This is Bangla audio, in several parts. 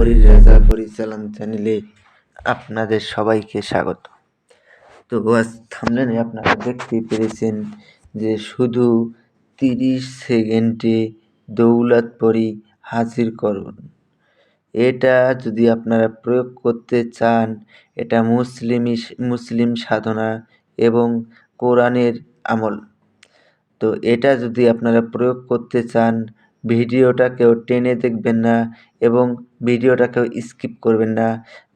পরীর রাজা পরিচালন চ্যানেলে আপনাদের সবাইকে স্বাগত। তো আজ থাম্বনেলে আপনারা দেখতেই পেরেছেন যে শুধু 30 সেকেন্ডে দৌলতপরি হাজির করুন। এটা যদি আপনারা প্রয়োগ করতে চান, এটা মুসলিম সাধনা এবং কোরআনের আমল। তো এটা যদি আপনারা প্রয়োগ করতে চান, ভিডিওটা কেউ টেনে দেখবেন না এবং ভিডিওটা কেউ স্কিপ করবেন না।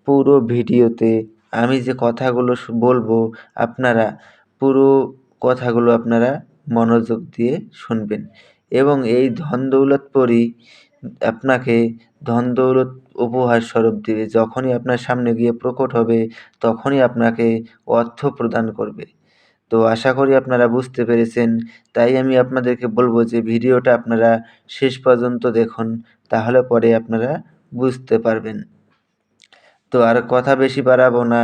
পুরো ভিডিওতে আমি যে কথাগুলো বলবো আপনারা পুরো কথাগুলো আপনারা মনোযোগ দিয়ে শুনবেন এবং এই ধন দৌলতপরি আপনাকে ধন দৌলত উপহার স্বরূপ দেবে। যখনই আপনার সামনে গিয়ে প্রকট হবে তখনই আপনাকে অর্থ প্রদান করবে। তো আশা করি আপনারা বুঝতে পেরেছেন। তাই আমি আপনাদেরকে বলবো যে ভিডিওটা আপনারা শেষ পর্যন্ত দেখুন, তাহলে পরে আপনারা বুঝতে পারবেন। তো আর কথা বেশি বাড়াবো না।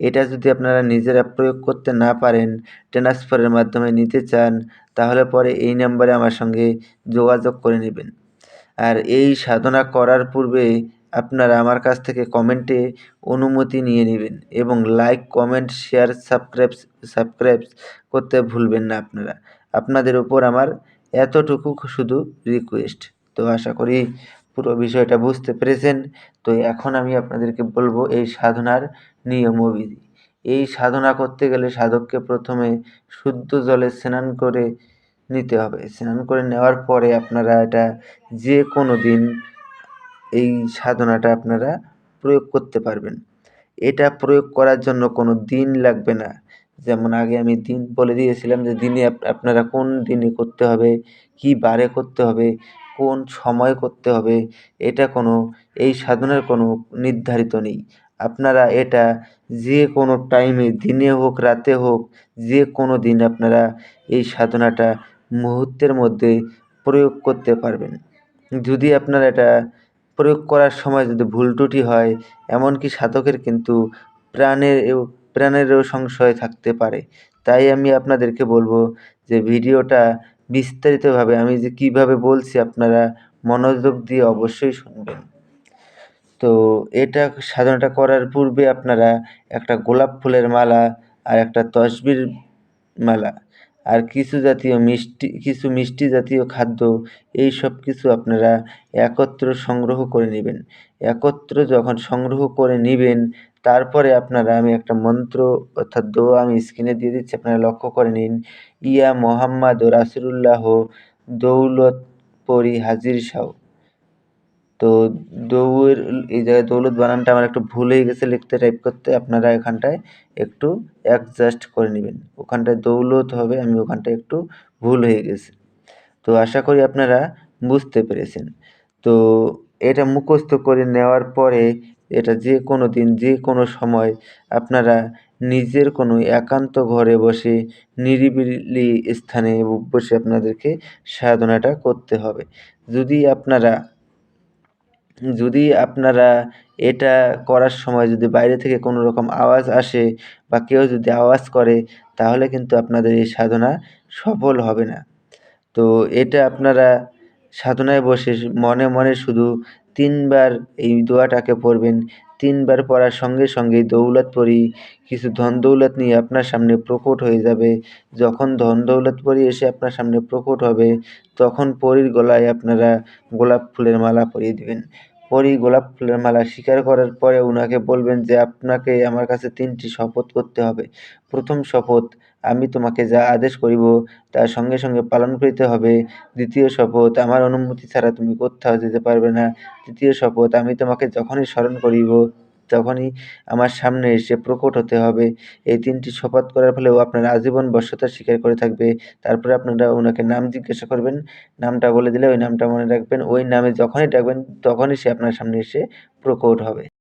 এটা যদি আপনারা নিজেরা প্রয়োগ করতে না পারেন, ট্রান্সফারের মাধ্যমে নিতে চান, তাহলে পরে এই নাম্বারে আমার সঙ্গে যোগাযোগ করে নেবেন। আর এই সাধনা করার পূর্বে আপনারা আমার কাছ থেকে কমেন্টে অনুমতি নিয়ে নেবেন এবং লাইক, কমেন্ট, শেয়ার, সাবস্ক্রাইব করতে ভুলবেন না আপনারা। আপনাদের উপর আমার এতটুকু শুধু রিকোয়েস্ট। তো আশা করি পুরো বিষয়টা বুঝতে পেরেছেন। তো এখন আমি আপনাদেরকে বলবো এই সাধনার নিয়মবিধি। এই সাধনা করতে গেলে সাধককে প্রথমে শুদ্ধ জলে স্নান করে নিতে হবে। স্নান করে নেওয়ার পরে আপনারা এটা যে কোনো দিন এই সাধনাটা আপনারা প্রয়োগ করতে পারবেন। এটা প্রয়োগ করার জন্য কোনো দিন লাগবে না। যেমন আগে আমি দিন বলে দিয়েছিলাম যে দিনে আপনারা কোন দিনে করতে হবে, কী বারে করতে হবে, কোন সময় করতে হবে, এটা এই সাধনার কোনো নির্ধারিত নেই। আপনারা এটা যে কোনো টাইমে, দিনে হোক রাতে হোক, যে কোনো দিন আপনারা এই সাধনাটা মুহূর্তের মধ্যে প্রয়োগ করতে পারবেন। যদি আপনারা এটা প্রয়োগ করার সময় যদি ভুল ত্রুটি হয়, এমনকি সাধকের কিন্তু প্রাণেরও সংশয় থাকতে পারে। তাই আমি আপনাদেরকে বলবো যে ভিডিওটা বিস্তারিতভাবে আমি যে কীভাবে বলছি আপনারা মনোযোগ দিয়ে অবশ্যই শুনবেন। তো এটা সাধনাটা করার পূর্বে আপনারা একটা গোলাপ ফুলের মালা আর একটা তসবির মালা আর কিছু মিষ্টি জাতীয় খাদ্য, এই সব কিছু আপনারা একত্র সংগ্রহ করে নেবেন। একত্র যখন সংগ্রহ করে নিবেন, তারপরে আমি একটা মন্ত্র অর্থাৎ দোয়া আমি স্ক্রিনে দিয়ে দিচ্ছি, আপনারা লক্ষ্য করে নিন। ইয়া মোহাম্মদ রাসূলুল্লাহ দৌলতপরি হাজির সাও। তো এই জায়গায় দৌলত বানানটা আমার একটু ভুল হয়ে গেছে টাইপ করতে। আপনারা এখানটায় একটু অ্যাডজাস্ট করে নেবেন। ওখানটায় দৌলত হবে, আমি ওখানটায় একটু ভুল হয়ে গেছে। তো আশা করি আপনারা বুঝতে পেরেছেন। তো এটা মুখস্থ করে নেওয়ার পরে এটা যে কোনো দিন, যে কোনো সময় আপনারা নিজের কোনো একান্ত ঘরে বসে নিরিবিলি স্থানে বসে আপনাদেরকে সাধনাটা করতে হবে। যদি আপনারা এটা করার সময় যদি বাইরে থেকে কোনো রকম আওয়াজ আসে বা কেউ যদি আওয়াজ করে, তাহলে কিন্তু আপনাদের এই সাধনা সফল হবে না। তো এটা আপনারা সাধনায় বসে মনে মনে শুধু 3 বার এই দোয়াটাকে পড়বেন। 3 বার পড়ার সঙ্গে সঙ্গেই দৌলতপরি কিছু ধন দৌলত নিয়ে আপনার সামনে প্রকট হয়ে যাবে। যখন ধন দৌলতপরি এসে আপনার সামনে প্রকট হবে, তখন পরীর গলায় আপনারা গোলাপ ফুলের মালা পরিয়ে দিবেন। পরী গোলাপ ফুলের মালা স্বীকার করার পরে উনাকে বলবেন যে আপনাকে আমার কাছে 3টি শপথ করতে হবে। প্রথম শপথ, আমি তোমাকে যা আদেশ করিব তার সঙ্গে সঙ্গে পালন করিতে হবে। দ্বিতীয় শপথ, আমার অনুমতি ছাড়া তুমি কোত্থাও যেতে পারবে না। তৃতীয় শপথ, আমি তোমাকে যখনই স্মরণ করিব তখনই আমার সামনে এসে প্রকট হতে হবে। এই 3টি শপথ করার ফলে ও আপনার আজীবন বশ্যতা স্বীকার করে থাকবে। তারপরে আপনারা ওনাকে নাম জিজ্ঞাসা করবেন। নামটা বলে দিলে ওই নামটা মনে রাখবেন। ওই নামে যখনই ডাকবেন তখনই সে আপনার সামনে এসে প্রকট হবে।